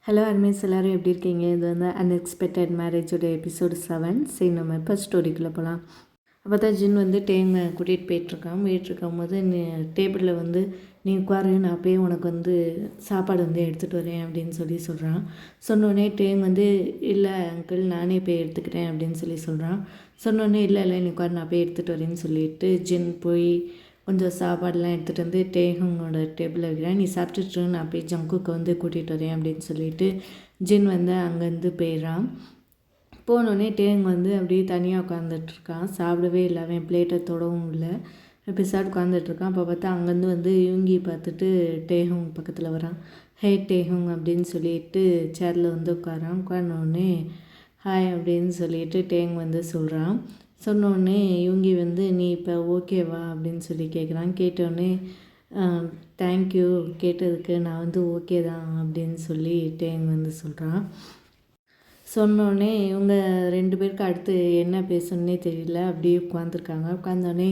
Hello அர்மீஸ், எல்லோரும் எப்படி இருக்கீங்க? இது வந்து அன்எக்ஸ்பெக்டட் மேரேஜோட எபிசோடு 7. சரி, நம்ம இப்போ ஸ்டோரிக்குள்ளே போகலாம். அப்போ தான் ஜின் வந்து டேங்கை கூட்டிகிட்டு போயிட்டுருக்கும் போது டேபிளில் வந்து நீ உட்காரு, நான் போய் உனக்கு வந்து சாப்பாடு வந்து எடுத்துகிட்டு வரேன் அப்படின்னு சொல்கிறான். சொன்னோடனே டேங் வந்து இல்லை அங்கிள், நானே போய் எடுத்துக்கிறேன் அப்படின்னு சொல்கிறான். சொன்னோடனே இல்லை நீ உட்காரு, நான் போய் எடுத்துகிட்டு வரேன்னு சொல்லிட்டு ஜின் போய் கொஞ்சம் சாப்பாடெலாம் எடுத்துகிட்டு வந்து டேகங்கோட டேபிளில் வைக்கிறேன். நீ சாப்பிட்டுட்டு நான் போய் ஜங்குக்கு வந்து கூட்டிகிட்டு வரேன் அப்படின்னு சொல்லிட்டு ஜின் வந்து அங்கேருந்து போயிடுறான். போனோடனே டேங் வந்து அப்படியே தனியாக உட்காந்துட்ருக்கான். சாப்பிடவே இல்லை, அவன் பிளேட்டை தொடவும் இல்லை. பிசாட் உட்காந்துட்ருக்கான். அப்போ பார்த்தா அங்கேருந்து வந்து யூங்கி பார்த்துட்டு டேஹோங் பக்கத்தில் வரான். ஹே டேஹோங் அப்படின்னு சொல்லிட்டு சேரில் வந்து உட்காரான். உட்கார்னோடனே ஹாய் அப்படின்னு சொல்லிட்டு டேங் வந்து சொல்கிறான். சொன்னோடனே யூங்கி வந்து நீ இப்போ ஓகேவா அப்படின்னு சொல்லி கேட்குறான். கேட்டோடனே தேங்க்யூ, கேட்டதுக்கு நான் வந்து ஓகே தான் அப்படின்னு சொல்லி டேங் வந்து சொல்கிறான். சொன்னோடனே இவங்க 2 பேருக்கு அடுத்து என்ன பேசணுன்னே தெரியல. அப்படியே உட்காந்துருக்காங்க. உட்காந்தோடனே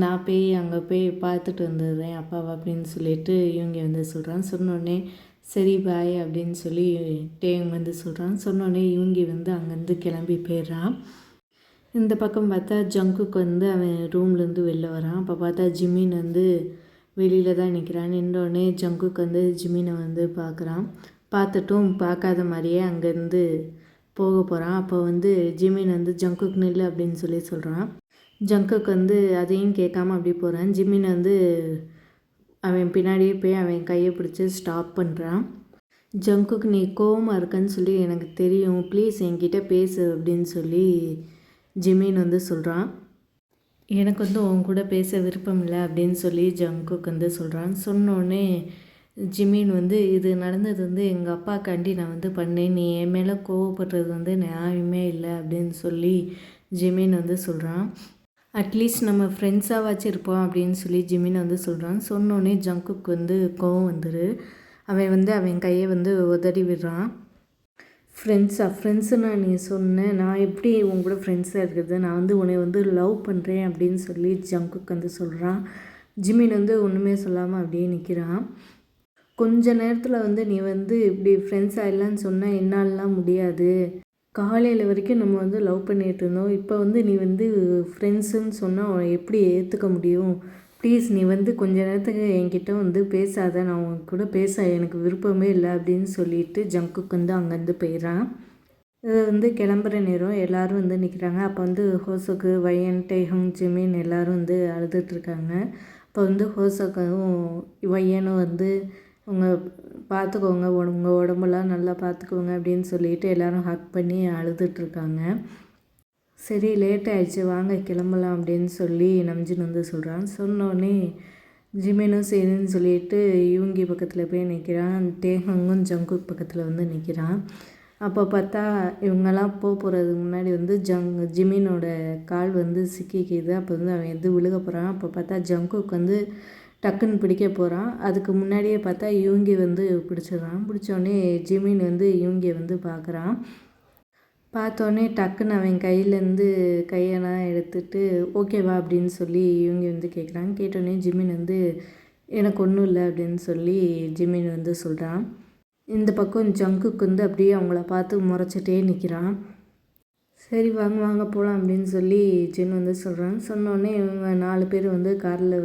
நான் போய் அங்கே போய் பார்த்துட்டு வந்துடுறேன் அப்பாவை அப்படின்னு சொல்லிட்டு இவங்க வந்து சொல்கிறான். சொன்னோடனே சரி பாய் அப்படின்னு சொல்லி டேங் வந்து சொல்கிறான். சொன்னோடனே இவங்க வந்து அங்கேருந்து கிளம்பி போயிடுறான். இந்த பக்கம் பார்த்தா ஜங்குக்கு வந்து அவன் ரூம்லேருந்து வெளில வரான். அப்போ பார்த்தா ஜிமின் வந்து வெளியில் தான் நிற்கிறான். நின்றோடனே ஜங்குக்கு வந்து ஜிமினை வந்து பார்க்குறான். பார்த்துட்டும் பார்க்காத மாதிரியே அங்கேருந்து போக போகிறான். அப்போ வந்து ஜிமின் வந்து ஜங்குக்கு நில்லு அப்படின்னு சொல்லி சொல்கிறான். ஜங்குக்கு வந்து அதையும் கேட்காம அப்படி போகிறான். ஜிமின் வந்து அவன் பின்னாடியே போய் அவன் கையை பிடிச்சி ஸ்டாப் பண்ணுறான். ஜங்குக்கு நீ கோவமாக இருக்கன்னு சொல்லி எனக்கு தெரியும், ப்ளீஸ் என்கிட்ட பேசு அப்படின்னு சொல்லி ஜிமின் வந்து சொல்கிறான். எனக்கு வந்து உன் கூட பேச விருப்பம் இல்லை அப்படின்னு சொல்லி ஜங்குக் வந்து சொல்கிறான். சொன்னோடனே ஜிமின் வந்து இது நடந்தது வந்து எங்கள் அப்பாக்காண்டி நான் வந்து பண்ணேன், நீ என் மேலே கோவப்படுறது வந்து நியாயமே இல்லை அப்படின்னு சொல்லி ஜிமின் வந்து சொல்கிறான். அட்லீஸ்ட் நம்ம ஃப்ரெண்ட்ஸாக வச்சுருப்போம் அப்படின்னு சொல்லி ஜிமின் வந்து சொல்கிறான். சொன்னோடனே ஜங்குக்கு வந்து கோவம் வந்துடு. அவன் வந்து அவன் கையை வந்து உதறி விடுறான். ஃப்ரெண்ட்ஸுன்னு நீ சொன்னேன், நான் எப்படி உன் கூட ஃப்ரெண்ட்ஸாக இருக்கிறது, நான் வந்து உன்னை வந்து லவ் பண்ணுறேன் அப்படின்னு சொல்லி ஜங்குக்கு வந்து சொல்கிறான். ஜிமின் வந்து ஒன்றுமே சொல்லாமல் அப்படியே நிற்கிறான். கொஞ்ச நேரத்தில் வந்து நீ வந்து இப்படி ஃப்ரெண்ட்ஸாக இல்லைன்னு சொன்னால் என்னாலலாம் முடியாது, காலையில் வரைக்கும் நம்ம வந்து லவ் பண்ணிகிட்டு இருந்தோம், இப்போ வந்து நீ வந்து ஃப்ரெண்ட்ஸுன்னு சொன்னால் எப்படி ஏற்றுக்க முடியும், ப்ளீஸ் நீ வந்து கொஞ்ச நேரத்துக்கு என்கிட்ட வந்து பேசாத, நான் உன் கூட பேச எனக்கு விருப்பமே இல்லை அப்படின்னு சொல்லிட்டு ஜங்குக்கு வந்து அங்கேருந்து போயிடறான். இது வந்து கிளம்புற நேரம் எல்லோரும் வந்து நிற்கிறாங்க. அப்போ வந்து ஹோசோக்கு, வையன், டேஹோங், ஜிமின் எல்லோரும் வந்து அழுதுட்ருக்காங்க. அப்போ வந்து ஹோசோக்கும் வையனும் வந்து அவங்க பார்த்துக்கோங்க, உங்கள் உடம்பெல்லாம் நல்லா பார்த்துக்கோங்க அப்படின்னு சொல்லிட்டு எல்லோரும் ஹக் பண்ணி அழுதுட்ருக்காங்க. சரி லேட் ஆகிடுச்சு, வாங்க கிளம்பலாம் அப்படின்னு சொல்லி நம்ஜின் வந்து சொல்கிறான். சொன்னோடனே ஜிமினும் சரின்னு சொல்லிட்டு யூங்கி பக்கத்தில் போய் நிற்கிறான். டேஹங்கும் ஜங்குக் பக்கத்தில் வந்து நிற்கிறான். அப்போ பார்த்தா இவங்கெல்லாம் போகிறதுக்கு முன்னாடி வந்து ஜிமினோட கால் வந்து சிக்கிக்குது. அப்போ வந்து அவன் எது விழுக போகிறான். அப்போ பார்த்தா ஜங்குக் வந்து டக்குன்னு பிடிக்க போகிறான். அதுக்கு முன்னாடியே பார்த்தா யூங்கி வந்து பிடிச்சிடுறான். பிடிச்சோடனே ஜிமின் வந்து யூங்கியை வந்து பார்க்குறான். பார்த்தோன்னே டக்குன்னு அவன் கையிலேருந்து கையெல்லாம் எடுத்துகிட்டு ஓகேவா அப்படின்னு சொல்லி இவங்க வந்து கேட்குறாங்க. கேட்டோடனே ஜிமின் வந்து எனக்கு ஒன்றும் இல்லை அப்படின்னு சொல்லி ஜிமின் வந்து சொல்கிறான். இந்த பக்கம் ஜங்குக்கு வந்து அப்படியே அவங்கள பார்த்து முறைச்சிட்டே நிற்கிறான். சரி வாங்க வாங்க போகலாம் அப்படின்னு சொல்லி ஜின் வந்து சொல்கிறான். சொன்னோடனே இவங்க 4 பேர் வந்து காரில்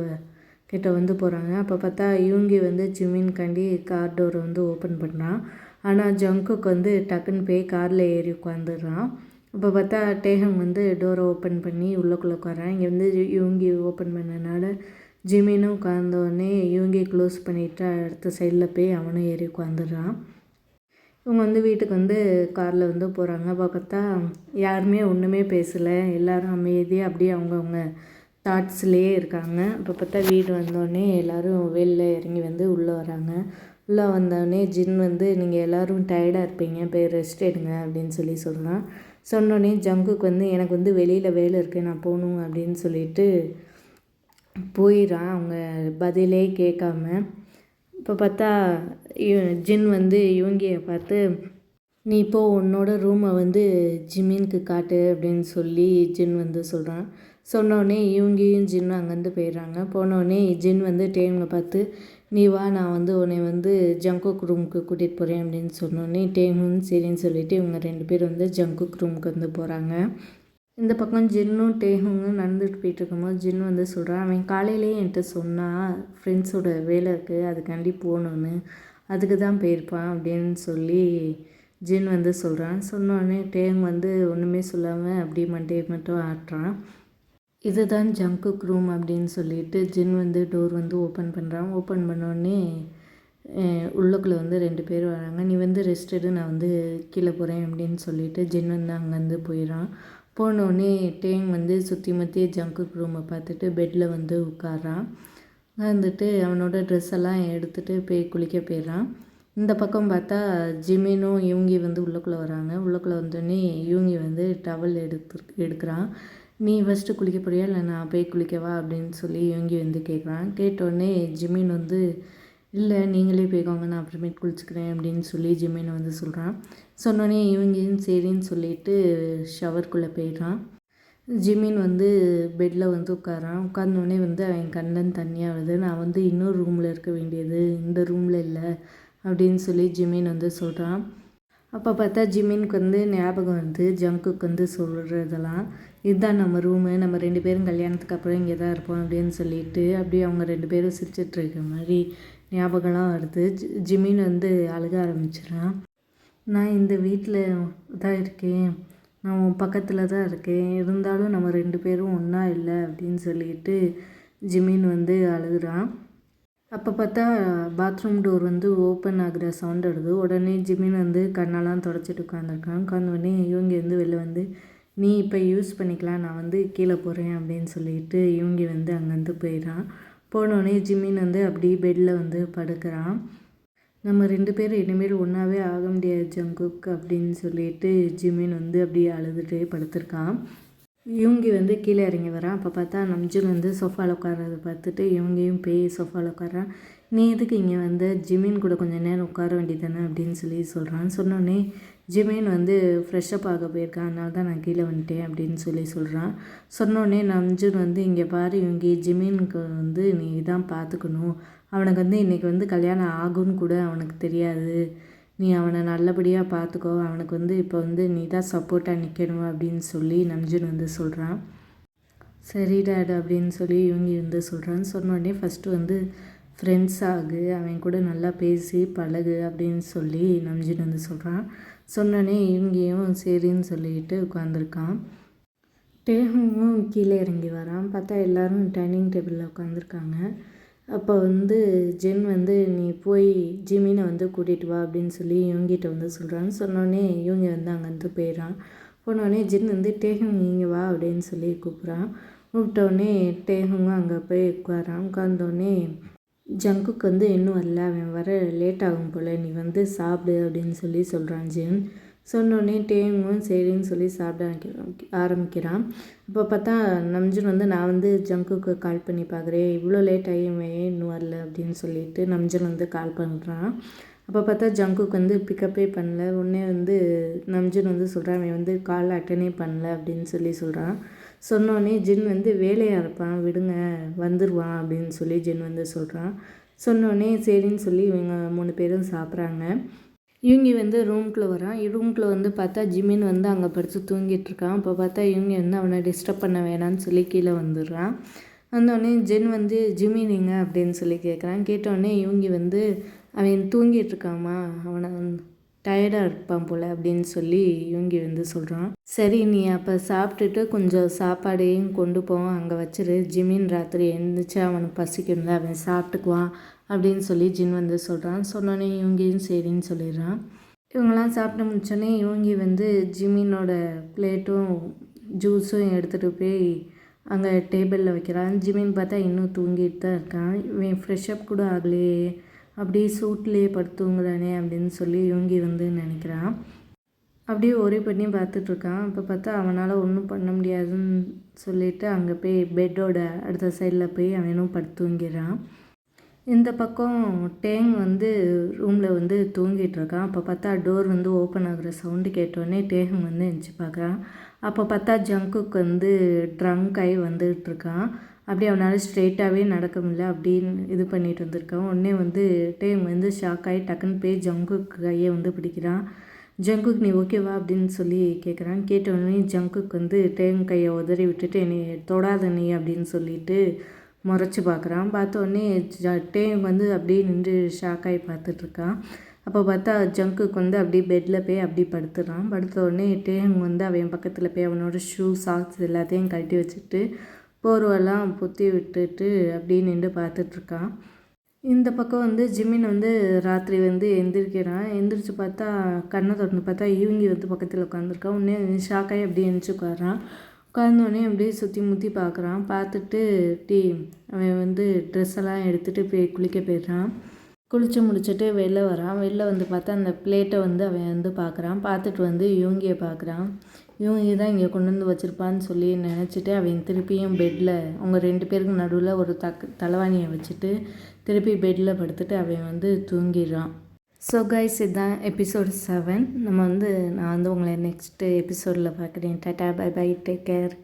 கிட்ட வந்து போகிறாங்க. அப்போ பார்த்தா இவங்க வந்து ஜிமின்காண்டி கார் டோரை வந்து ஓப்பன் பண்ணுறான். ஆனால் ஜங்குக்கு வந்து டக்குன்னு போய் காரில் ஏறி உட்காந்துடுறான். அப்போ பார்த்தா டேஹங் வந்து டோரை ஓப்பன் பண்ணி உள்ளுக்குள்ளே உட்காரான். இங்கே வந்து இவங்கி ஓப்பன் பண்ணனால ஜிமினும் உட்காந்தோடனே இவங்கி க்ளோஸ் பண்ணிவிட்டு அடுத்த சைடில் போய் அவனும் ஏறி உட்காந்துடுறான். இவங்க வந்து வீட்டுக்கு வந்து காரில் வந்து போகிறாங்க. அப்போ பார்த்தா யாருமே ஒன்றுமே பேசலை, எல்லோரும் அமைதியாக அப்படியே அவங்கவுங்க தாட்ஸ்லேயே இருக்காங்க. அப்போ பார்த்தா வீடு வந்தோடனே எல்லோரும் வெளில இறங்கி வந்து உள்ளே வராங்க. உள்ளே வந்தோடனே ஜின் வந்து நீங்கள் எல்லோரும் டயர்டாக இருப்பீங்க, போய் ரெஸ்ட் எடுங்க அப்படின்னு சொல்லி சொல்கிறான். சொன்னோடனே ஜங்குக்கு வந்து எனக்கு வந்து வெளியில் வேலை இருக்குது, நான் போகணும் அப்படின்னு சொல்லிட்டு போயிடறான், அவங்க பதிலே கேட்காம. இப்போ பார்த்தா ஜின் வந்து யூங்கியை பார்த்து நீ இப்போது உன்னோட ரூமை வந்து ஜிமினுக்கு காட்டு அப்படின்னு சொல்லி ஜின் வந்து சொல்கிறான். சொன்னோடனே யூங்கியும் ஜின்னும் அங்கேருந்து போயிடுறாங்க. போனோடனே ஜின் வந்து டேங்கை பார்த்து நீ வா, நான் வந்து உன்னை வந்து ஜங்குக் ரூமுக்கு கூட்டிகிட்டு போகிறேன் அப்படின்னு சொன்னோன்னே டேஹும் சரின்னு சொல்லிவிட்டு இவங்க 2 பேர் வந்து ஜங்குக் ரூமுக்கு வந்து போகிறாங்க. இந்த பக்கம் ஜின்னும் டேஹுங்கும் நடந்துட்டு போயிட்டுருக்கும்போது ஜின் வந்து சொல்கிறான், அவன் காலையிலேயே என்கிட்ட சொன்னான் ஃப்ரெண்ட்ஸோட வேலை இருக்குது அதுக்காண்டி போகணுன்னு, அதுக்கு தான் போயிருப்பான் அப்படின்னு சொல்லி ஜின் வந்து சொல்கிறான். சொன்னோடனே டேங் வந்து ஒன்றுமே சொல்லாமல் அப்படியே மண்டையை மட்டும் ஆட்டுறான். இதுதான் ஜங்குக் ரூம் அப்படின்னு சொல்லிட்டு ஜின் வந்து டோர் வந்து ஓப்பன் பண்ணுறான். ஓப்பன் பண்ணோடனே உள்ளுக்குள்ளே வந்து 2 பேர் வராங்க. நீ வந்து ரெஸ்ட் எடு, நான் வந்து கீழே போகிறேன் அப்படின்னு சொல்லிட்டு ஜின் வந்து அங்கேருந்து போயிடறான். போனோடனே டேங் வந்து சுற்றி முற்றி ஜங்குக் ரூமை பார்த்துட்டு பெட்டில் வந்து உட்காரான். வந்துட்டு அவனோட ட்ரெஸ் எல்லாம் எடுத்துகிட்டு போய் குளிக்க போயிடுறான். இந்த பக்கம் பார்த்தா ஜிமினும் யூங்கி வந்து உள்ளுக்குள்ளே வராங்க. உள்ளுக்குள்ளே வந்தோடனே யூங்கி வந்து டவல் எடுக்கிறான். நீ ஃபஸ்ட்டு குளிக்க போறியா இல்லை நான் போய் குளிக்கவா அப்படின்னு சொல்லி யூங்கி வந்து கேட்குறான். கேட்டோடனே ஜிமின் வந்து இல்லை நீங்களே போய்க்கோங்க, நான் அப்புறமேட்டு குளிச்சுக்கிறேன் அப்படின்னு சொல்லி ஜிமின் வந்து சொல்கிறான். சொன்னோடனே இவங்கேயும் சரின்னு சொல்லிட்டு ஷவருக்குள்ளே போயிடுறான். ஜிமின் வந்து பெட்டில் வந்து உட்காரான். உட்கார்ந்தோடனே வந்து அவன் கண்ணில் தண்ணியாக வருது. நான் வந்து இன்னொரு ரூமில் இருக்க வேண்டியது, இந்த ரூமில் இல்லை அப்படின்னு சொல்லி ஜிமின் வந்து சொல்கிறான். அப்போ பார்த்தா ஜிமினுக்கு வந்து ஞாபகம் வந்து ஜங்குக்கு வந்து சொல்கிறதெல்லாம், இதுதான் நம்ம ரூமு, நம்ம 2 பேரும் கல்யாணத்துக்கு அப்புறம் இங்கே தான் இருப்போம் அப்படின்னு சொல்லிட்டு அப்படியே அவங்க 2 பேரும் சிரிச்சிட்டு இருக்க மாதிரி ஞாபகம்லாம் வருது. ஜிமின் வந்து அழுக ஆரம்பிச்சிடான். நான் இந்த வீட்டில் தான் இருக்கேன், நான் உன் பக்கத்தில் தான் இருக்கேன், இருந்தாலும் நம்ம 2 பேரும் ஒன்றா இல்லை அப்படின்னு சொல்லிட்டு ஜிமின் வந்து அழுகுறான். அப்போ பார்த்தா பாத்ரூம் டோர் வந்து ஓப்பன் ஆகிற சவுண்ட் வருது. உடனே ஜிமின் வந்து கண்ணெல்லாம் தொடச்சிட்டு உட்காந்துருக்கான். உட்காந்தோடனே இவங்க வந்து வெளில வந்து நீ இப்போ யூஸ் பண்ணிக்கலாம், நான் வந்து கீழே போகிறேன் அப்படின்னு சொல்லிட்டு இவங்க வந்து அங்கேருந்து போயிடறான். போனோடனே ஜிமின் வந்து அப்படியே பெட்டில் வந்து படுக்கிறான். நம்ம 2 பேரும் இனிமேல் ஒன்றாவே ஆக முடியாது ஜங்குக் அப்படின்னு சொல்லிட்டு ஜிமின் வந்து அப்படியே அழுதுகிட்டே படுத்திருக்கான். இவங்க வந்து கீழே இறங்கி வரான். அப்போ பார்த்தா நம்ஜுன் வந்து சோஃபாவில் உட்கார்றதை பார்த்துட்டு இவங்கையும் போய் சோஃபாவில் உட்காரான். நீ எதுக்கு இங்கே வந்து ஜிமின் கூட கொஞ்சம் நேரம் உட்கார வேண்டியதானே அப்படின்னு சொல்லி சொல்கிறான். சொன்னோடனே ஜிமின் வந்து ஃப்ரெஷ்ஷப் ஆக போயிருக்கான், அதனால தான் நான் கீழே வந்துட்டேன் அப்படின்னு சொல்லி சொல்கிறான். சொன்னோடனே நம்ஜுன் வந்து இங்கே பாரு இவங்க ஜிமினுக்கு வந்து நீ தான் பார்த்துக்கணும், அவனுக்கு வந்து இன்றைக்கி வந்து கல்யாணம் ஆகும்னு கூட அவனுக்கு தெரியாது, நீ அவனை நல்லபடியாக பார்த்துக்கோ, அவனுக்கு வந்து இப்போ வந்து நீ தான் சப்போர்ட்டாக நிற்கணும் அப்படின்னு சொல்லி நம்ஜுன் வந்து சொல்கிறான். சரி டாட் அப்படின்னு சொல்லி இவங்க வந்து சொல்கிறான்னு. சொன்னோடனே ஃபஸ்ட்டு வந்து ஃப்ரெண்ட்ஸ் ஆகு, அவன் கூட நல்லா பேசி பழகு அப்படின்னு சொல்லி நம்ஜுன் வந்து சொல்கிறான். சொன்னோடனே இவங்கையும் சரின்னு சொல்லிட்டு உட்காந்துருக்கான். டேஹுங்கும் கீழே இறங்கி வரான். பார்த்தா எல்லோரும் டைனிங் டேபிளில் உட்காந்துருக்காங்க. அப்போ வந்து ஜென் வந்து நீ போய் ஜிமினை வந்து கூட்டிகிட்டு வா அப்படின்னு சொல்லி இவங்கிட்ட வந்து சொல்கிறான்னு. சொன்னோடனே இவங்க வந்து அங்கேருந்து போயிடறான். போனோடனே ஜென் வந்து டேஹுங் இங்கே வா அப்படின்னு சொல்லி கூப்பிட்றான். கூப்பிட்டோடனே டேஹுங்கும் அங்கே போய் உட்காரான். உட்காந்தோடனே ஜங்குக்கு வந்து இன்னும் வரல, அவன் வர லேட் ஆகும் போல், நீ வந்து சாப்பிடு அப்படின்னு சொல்லி சொல்கிறான் ஜென். சொன்னோடனே டேங்கும் சரின்னு சொல்லி சாப்பிட ஆரம்பிக்கிறான். அப்போ பார்த்தா நம்ஜுன் வந்து நான் வந்து ஜங்குக்கு கால் பண்ணி பார்க்குறேன், இவ்வளோ லேட் ஆகியுமே இன்னும் வரல அப்படின்னு சொல்லிட்டு நம்ஜுன் வந்து கால் பண்ணுறான். அப்போ பார்த்தா ஜங்குக்கு வந்து பிக்கப்பே பண்ணல. உடனே வந்து நம்ஜுன் வந்து சொல்கிறான் அவன் வந்து கால் அட்டனே பண்ணல அப்படின்னு சொல்லி சொல்கிறான். சொன்னோடனே ஜின் வந்து வேலையாக இருப்பான் விடுங்க வந்துடுவான் அப்படின்னு சொல்லி ஜின் வந்து சொல்கிறான். சொன்னோடனே சரின்னு சொல்லி இவங்க 3 பேரும் சாப்பிட்றாங்க. இவங்க வந்து ரூம்குள்ளே வரான். ரூம்குள்ளே வந்து பார்த்தா ஜிமின் வந்து அங்கே படுத்து தூங்கிட்டு இருக்கான். அப்போ பார்த்தா இவங்க வந்து அவனை டிஸ்டர்ப் பண்ண வேணான்னு சொல்லி கீழே வந்துடுறான். வந்தோடனே ஜென் வந்து ஜிமின் எங்க அப்படின்னு சொல்லி கேட்குறான். கேட்டோடனே இவங்க வந்து அவன் தூங்கிட்டு இருக்காமா, அவனை டயர்டாக இருப்பான் போல் அப்படின்னு சொல்லி இவங்க வந்து சொல்கிறான். சரி நீ அப்போ சாப்பிட்டுட்டு கொஞ்சம் சாப்பாடையும் கொண்டு போவோம் அங்கே வச்சிரு, ஜிமின் ராத்திரி எழுந்திரிச்சு அவனுக்கு பசிக்கணும்ல அவன் சாப்பிட்டுக்குவான் அப்படின்னு சொல்லி ஜின் வந்து சொல்கிறான். சொன்னோன்னே இவங்கையும் சரின்னு சொல்லிடுறான். இவங்கெல்லாம் சாப்பிட்டு முடிச்சோடனே இவங்க வந்து ஜிமினோட பிளேட்டும் ஜூஸும் எடுத்துகிட்டு போய் அங்கே டேபிளில் வைக்கிறான். ஜிமின் பார்த்தா இன்னும் தூங்கிட்டு தான் இருக்கான். இவன் ஃப்ரெஷ்அப் கூட ஆகலையே, அப்படியே சூட்லேயே படுத்துங்கிறானே அப்படின்னு சொல்லி இவங்க வந்து நினைக்கிறான். அப்படியே ஒரே பண்ணி பார்த்துட்ருக்கான். அப்போ பார்த்தா அவனால் ஒன்றும் பண்ண முடியாதுன்னு சொல்லிவிட்டு அங்கே போய் பெட்டோட அடுத்த சைடில் போய் அவனும் படுத்து தூங்கிடுறான். இந்த பக்கம் டேங் வந்து ரூமில் வந்து தூங்கிட்டு இருக்கான். அப்போ பார்த்தா டோர் வந்து ஓப்பன் ஆகுற சவுண்டு கேட்டோடனே டேங் வந்து எந்திரிச்சு பார்க்குறான். அப்போ பார்த்தா ஜங்குக்கு வந்து ட்ரங்க் ஆகி வந்துகிட்ருக்கான். அப்படியே அவனால் ஸ்ட்ரெயிட்டாகவே நடக்க முடியல அப்படின்னு இது பண்ணிட்டு வந்திருக்கான். உடனே வந்து டேங் வந்து ஷாக் ஆகி டக்குன்னு போய் ஜங்குக் கையை வந்து பிடிக்கிறான். ஜங்குக் நீ ஓகேவா அப்படின்னு சொல்லி கேட்குறான். கேட்டவுடனே ஜங்குக் வந்து டேங் கையை உதறி விட்டுட்டு என்னை தொடாத நீ அப்படின்னு சொல்லிட்டு முறைச்சி பார்க்குறான். பார்த்தோடனே டேங் வந்து அப்படியே நின்று ஷாக் ஆகி பார்த்துட்ருக்கான். அப்போ பார்த்தா ஜங்குக்கு வந்து அப்படியே பெட்டில் போய் அப்படி படுத்துடுறான். படுத்த உடனே டேங் வந்து அவன் பக்கத்தில் போய் அவனோட ஷூ சாக்ஸ் எல்லாத்தையும் கழட்டி வச்சுட்டு போர்வெல்லாம் பொத்தி விட்டுட்டு அப்படியே நின்று பார்த்துட்ருக்கான். இந்த பக்கம் வந்து ஜிமின் வந்து ராத்திரி வந்து எந்திரிக்கிறான். எந்திரிச்சு பார்த்தா கண்ணை திறந்து பார்த்தா யூங்கி வந்து பக்கத்தில் உட்காந்துருக்கான். உடனே ஷாக்காகி அப்படியே எழுந்துச்சி உட்காரான். உட்காந்தோடனே அப்படியே சுற்றி முற்றி பார்க்குறான். பார்த்துட்டு அவன் வந்து ட்ரெஸ் எல்லாம் எடுத்துகிட்டு போய் குளிக்க போயிடுறான். குளித்து முடிச்சுட்டு வெளில வரான். வெளில வந்து பார்த்தா அந்த பிளேட்டை வந்து அவன் வந்து பார்க்குறான். பார்த்துட்டு வந்து யூங்கியை பார்க்குறான். இவங்க தான் இங்கே கொண்டு வந்து வச்சுருப்பான்னு சொல்லி நினச்சிட்டு அவன் திருப்பியும் பெட்டில் அவங்க 2 பேருக்கு நடுவில் ஒரு தலைவாணியை வச்சுட்டு திருப்பி பெட்டில் படுத்துட்டு அவன் வந்து தூங்கிடுறான். ஸோ கைஸ், இதுதான் எபிசோட் 7. நான் வந்து உங்களை நெக்ஸ்ட்டு எபிசோடில் பார்க்குறேன். Tata, bye bye, take care.